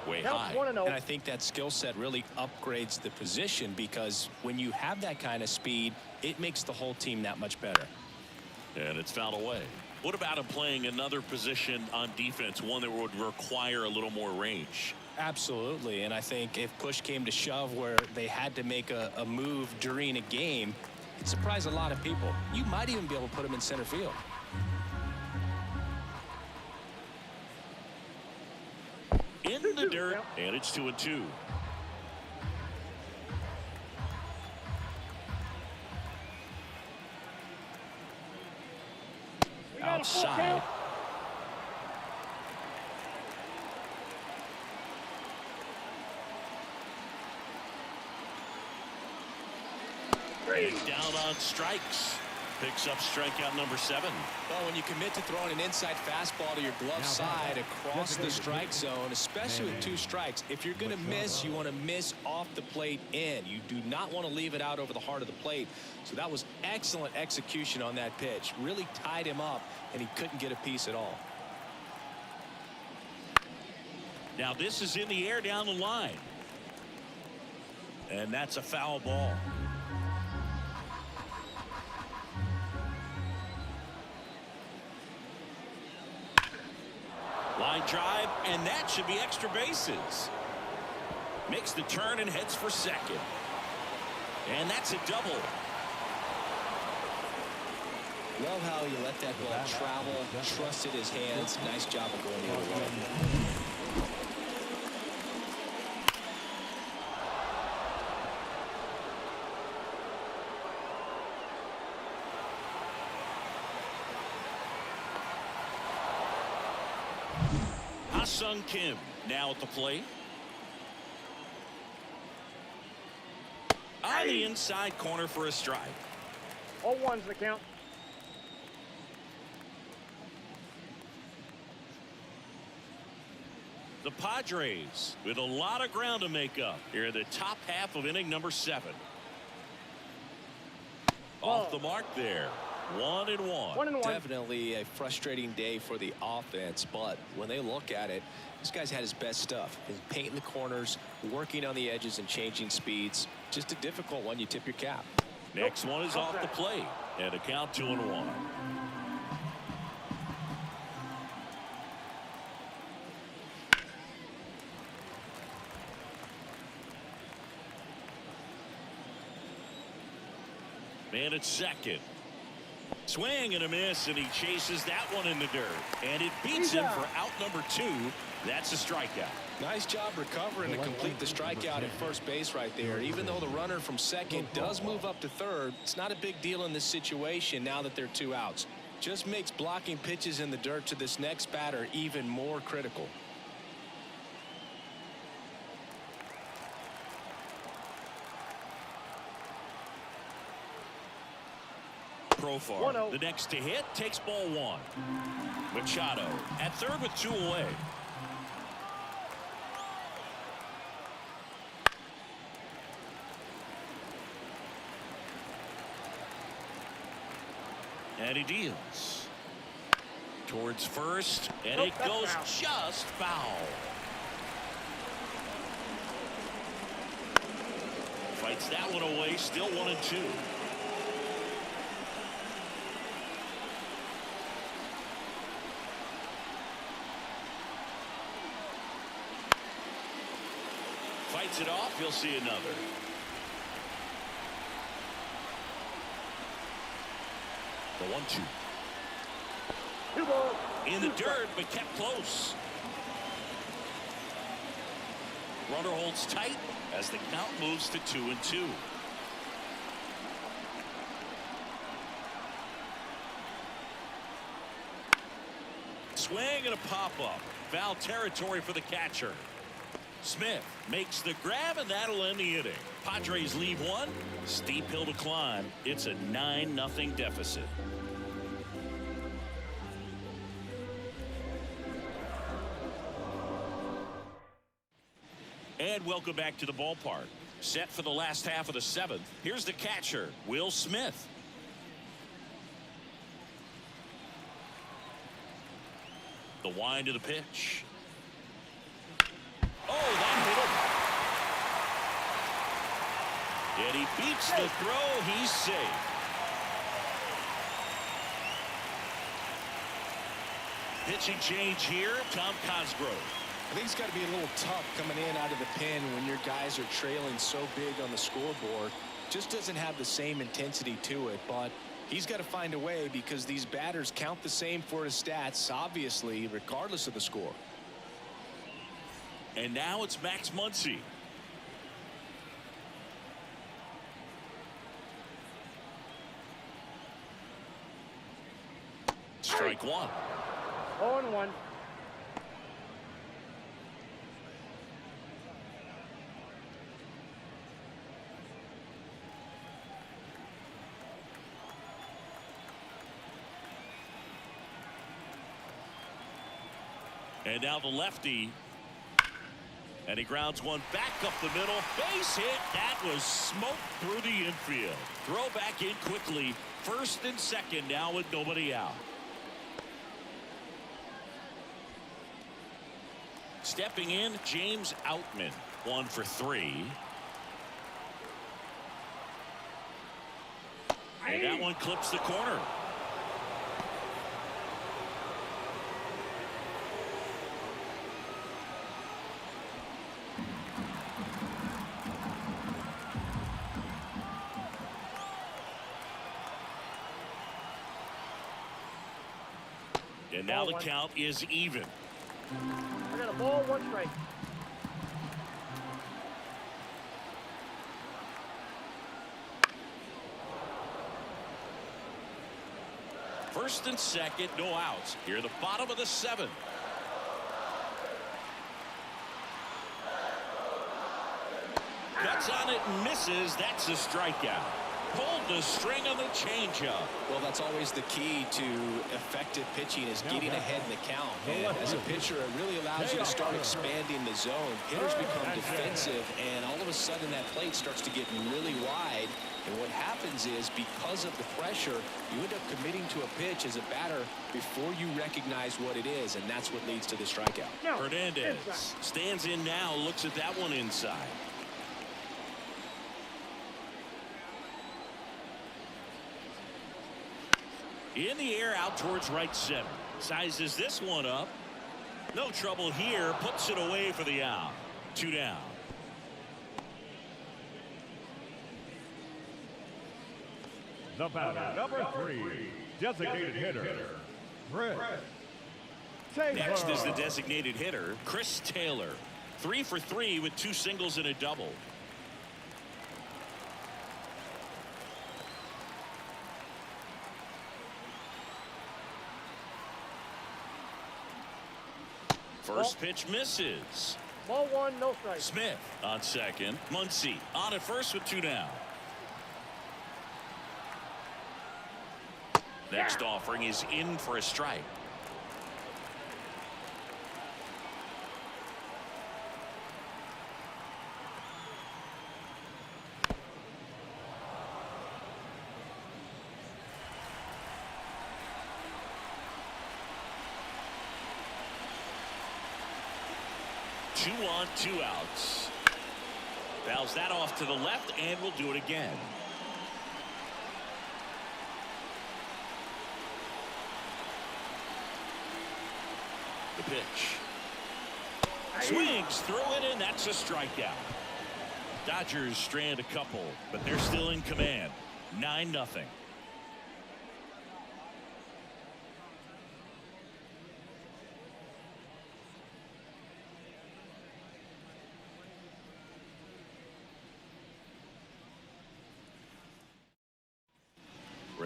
Way high. Count 1-0. And I think that skill set really upgrades the position, because when you have that kind of speed, it makes the whole team that much better. And it's fouled away. What about him playing another position on defense, one that would require a little more range? Absolutely. And I think if push came to shove where they had to make a move during a game, it surprised a lot of people. You might even be able to put him in center field. In the dirt, and it's 2-2. Outside. He's down on strikes. Picks up strikeout number 7. Well, when you commit to throwing an inside fastball to your glove side across the strike zone, especially with 2 strikes, if you're going to miss, you want to miss off the plate in. You do not want to leave it out over the heart of the plate. So that was excellent execution on that pitch. Really tied him up, and he couldn't get a piece at all. Now this is in the air down the line. And that's a foul ball. Line drive, and that should be extra bases. Makes the turn and heads for second. And that's a double. Love how you let that ball travel, trusted his hands. Nice job of going the other way. Sung Kim now at the plate. On the inside corner for a strike. 0-1's the count. The Padres with a lot of ground to make up here in the top half of inning number 7. Off the mark there. 1-1. 1-1. Definitely a frustrating day for the offense, but when they look at it, this guy's had his best stuff. He's painting the corners, working on the edges, and changing speeds. Just a difficult one. You tip your cap. Next one is off the plate, and a count 2-1. Man at second. Swing and a miss, and he chases that one in the dirt. And it beats him for out number 2. That's a strikeout. Nice job recovering to complete the strikeout at first base right there. Even though the runner from second does move up to third, it's not a big deal in this situation now that there are 2 outs. Just makes blocking pitches in the dirt to this next batter even more critical. Profar, 1-0. the next to hit, takes ball 1. Machado at third with 2 away. And he deals towards first, and it goes just foul. Fights that one away, still 1-2. Fights it off, you'll see another. The 1-2. 2 balls. In the dirt, but kept close. Runner holds tight as the count moves to 2-2. Swing and a pop-up. Foul territory for the catcher. Smith makes the grab, and that'll end the inning. Padres leave one. Steep hill to climb. It's a 9-0 deficit. And welcome back to the ballpark. Set for the last half of the 7th. Here's the catcher, Will Smith. The wind of the pitch. Oh, that hit him. And he beats the throw. He's safe. Pitching change here, Tom Cosgrove. I think it's got to be a little tough coming in out of the pen when your guys are trailing so big on the scoreboard. Just doesn't have the same intensity to it, but he's got to find a way because these batters count the same for his stats, obviously, regardless of the score. And now it's Max Muncy. Strike one. 0-1. And now the lefty. And he grounds one back up the middle. Base hit. That was smoke through the infield. Throw back in quickly. First and second now with nobody out. Stepping in, James Outman. 1 for 3. And that one clips the corner. And now the count is even. I got a ball, 1 strike. First and second, no outs. Here, the bottom of the 7th. Cuts on it and misses. That's a strikeout. Pulled the string on the changeup. Well, that's always the key to effective pitching is getting ahead in the count. And as a pitcher, it really allows you to start expanding the zone. Hitters become defensive, and all of a sudden that plate starts to get really wide. And what happens is, because of the pressure, you end up committing to a pitch as a batter before you recognize what it is, and that's what leads to the strikeout. Hernandez stands in now, looks at that one inside. In the air out towards right center. Sizes this one up. No trouble here. Puts it away for the out. 2 down. The batter, number 3, designated hitter, Chris Taylor. Next is the designated hitter, Chris Taylor. 3 for 3 with 2 singles and a double. First pitch misses. Ball 1, no strike. Smith on second. Muncy on at first with 2 down. Next offering is in for a strike. Two on, 2 outs. Fouls that off to the left and will do it again. The pitch. Swings through it, and that's a strikeout. Dodgers strand a couple, but they're still in command. 9-0.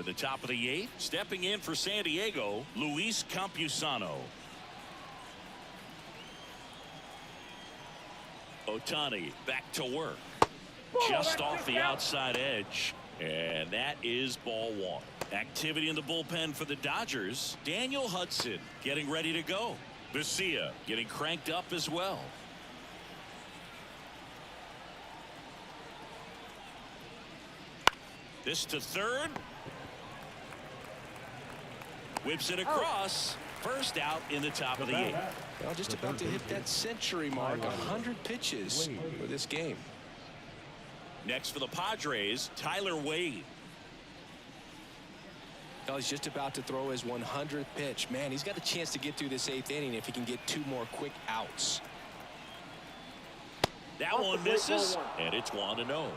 For the top of the 8th, stepping in for San Diego, Luis Campusano. Ohtani back to work. Just off the outside edge. And that is ball 1. Activity in the bullpen for the Dodgers. Daniel Hudson getting ready to go. Vesia getting cranked up as well. This to third. Whips it across. First out in the top of the 8th. Well, just about to hit that century mark. 100 pitches for this game. Next for the Padres, Tyler Wade. Well, he's just about to throw his 100th pitch. Man, he's got a chance to get through this 8th inning if he can get 2 more quick outs. That one misses, and it's 1-0.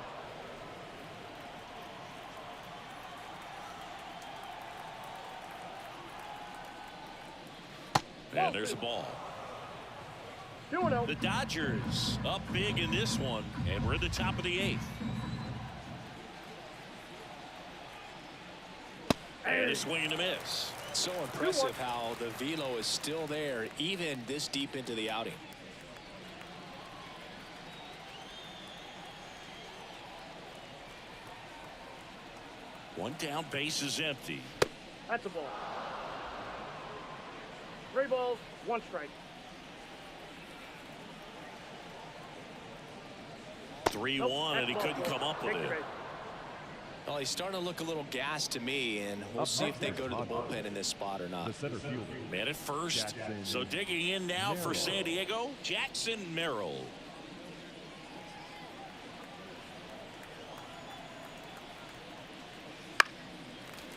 And there's a ball. The Dodgers up big in this one, and we're at the top of the 8th. And a swing and a miss. So impressive how the velo is still there even this deep into the outing. One down, base is empty. That's a ball. 3 balls, 1 strike. 3-1, and he couldn't come up with it. Well, he's starting to look a little gassed to me, and we'll see if they go to the bullpen in this spot or not. Man at first. So digging in now for San Diego, Jackson Merrill.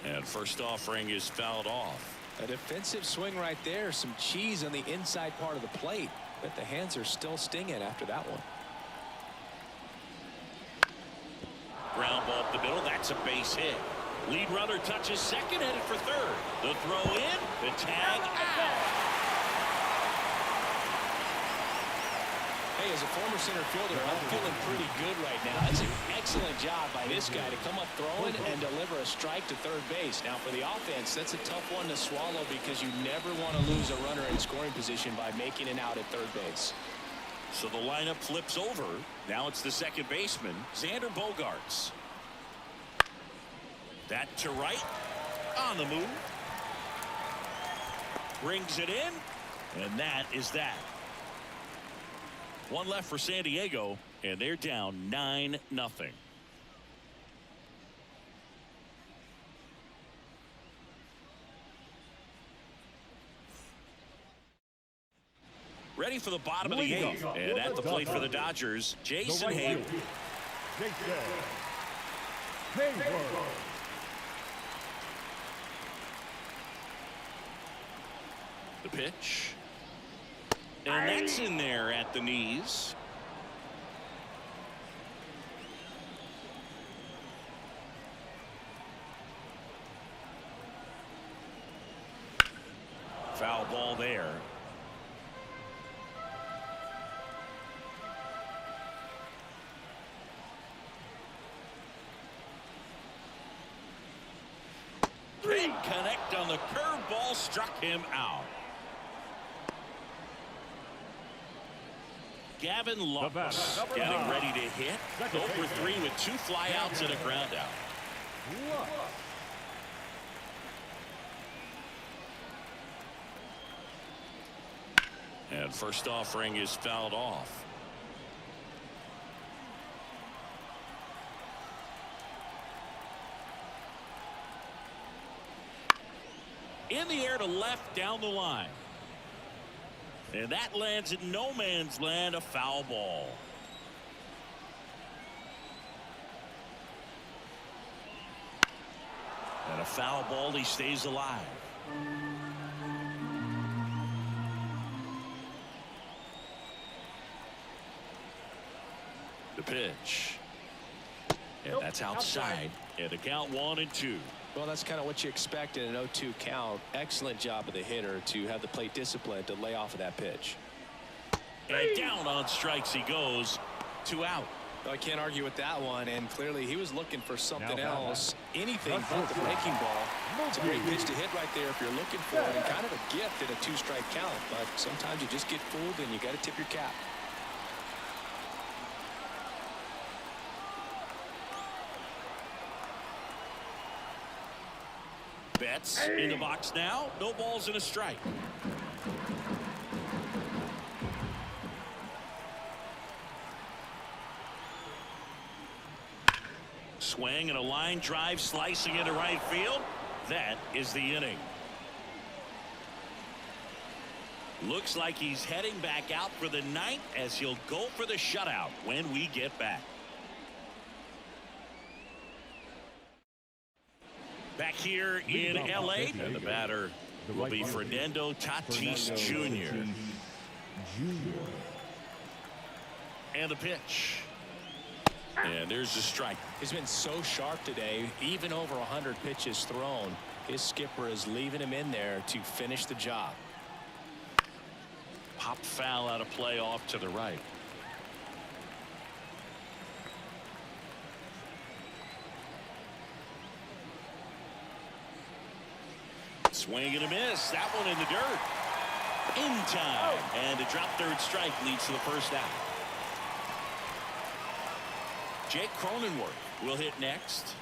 And first offering is fouled off. A defensive swing right there. Some cheese on the inside part of the plate, but the hands are still stinging after that one. Ground ball up the middle. That's a base hit. Lead runner touches second, headed for third. The throw in, the tag out. Hey, as a former center fielder, I'm feeling pretty good right now. That's an excellent job by this guy to come up throwing and deliver a strike to third base. Now, for the offense, that's a tough one to swallow because you never want to lose a runner in scoring position by making an out at third base. So the lineup flips over. Now it's the second baseman, Xander Bogaerts. That to right. On the move. Brings it in. And that is that. One left for San Diego, and they're down 9-0. Ready for the bottom of the 8th, and at the plate for the Dodgers, Jason Hayward. The pitch. And that's in there at the knees. Foul ball there. Didn't connect on the curveball, struck him out. Gavin Lux getting ready to hit. 0 for 3 with 2 flyouts and a ground out. And first offering is fouled off. In the air to left down the line. And that lands in no man's land, a foul ball. And a foul ball, he stays alive. The pitch. And that's outside. And the count 1-2. Well, that's kind of what you expect in an 0-2 count. Excellent job of the hitter to have the plate discipline to lay off of that pitch. And down on strikes he goes. 2 out. I can't argue with that one, and clearly he was looking for something Now, else, anything but the breaking ball. It's a great pitch to hit right there if you're looking for it, and kind of a gift at a 2-strike count, but sometimes you just get fooled and you got to tip your cap. Betts in the box now. No balls and a strike. Swing and a line drive slicing into right field. That is the inning. Looks like he's heading back out for the ninth as he'll go for the shutout when we get back. Back here in L.A. and the batter will be Fernando Tatis Jr. And the pitch. And there's the strike. He's been so sharp today, even over 100 pitches thrown. His skipper is leaving him in there to finish the job. Pop foul out of play off to the right. Swing and a miss. That one in the dirt. In time. And a drop third strike leads to the first out. Jake Cronenworth will hit next.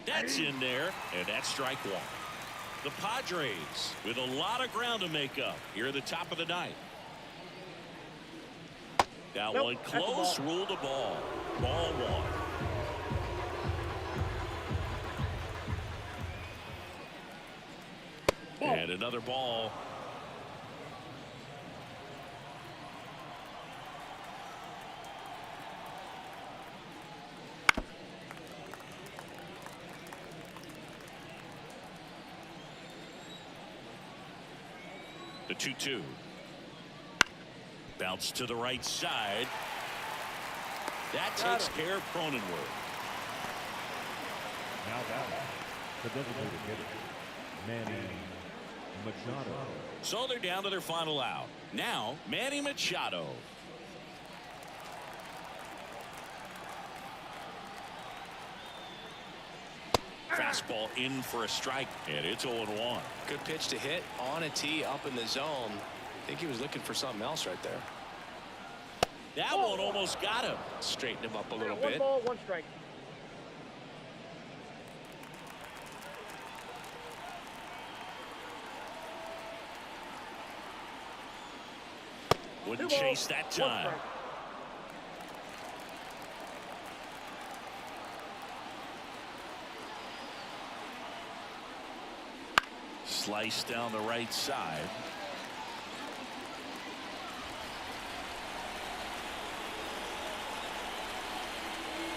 That's in there, and that's strike one. The Padres with a lot of ground to make up here at the top of the ninth. That one close, ruled a ball. Ball one. And another ball. The 2-2. Bounce to the right side. That takes care of Cronenworth. Now batting, the designated hitter, Manny Machado. So they're down to their final out. Now, Manny Machado. Fastball in for a strike, and it's 0-1. Good pitch to hit on a tee up in the zone. I think he was looking for something else right there. That one almost got him. Straighten him up a little One bit. ball, one strike. Wouldn't chase that time. Slice down the right side.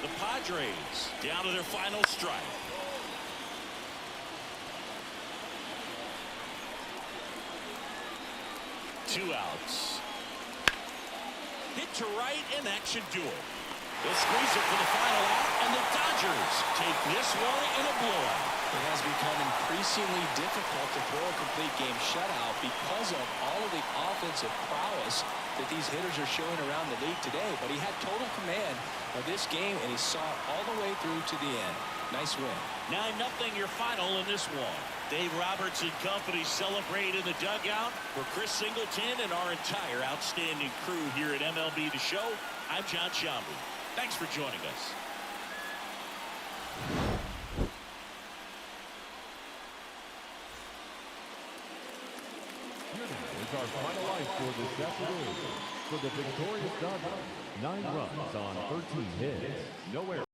The Padres down to their final strike. Two outs. Hit to right, and that should do it. They'll squeeze it for the final out, and the Dodgers take this one in a blowout. It has become increasingly difficult to throw a complete game shutout because of all of the offensive prowess that these hitters are showing around the league today. But he had total command of this game, and he saw it all the way through to the end. Nice win. 9-0 your final in this one. Dave Roberts and company celebrate in the dugout. For Chris Singleton and our entire outstanding crew here at MLB The Show, I'm John Shambu. Thanks for joining us. Is our final life for this afternoon. For the victorious Dodgers, 9 runs on 13 hits. No errors.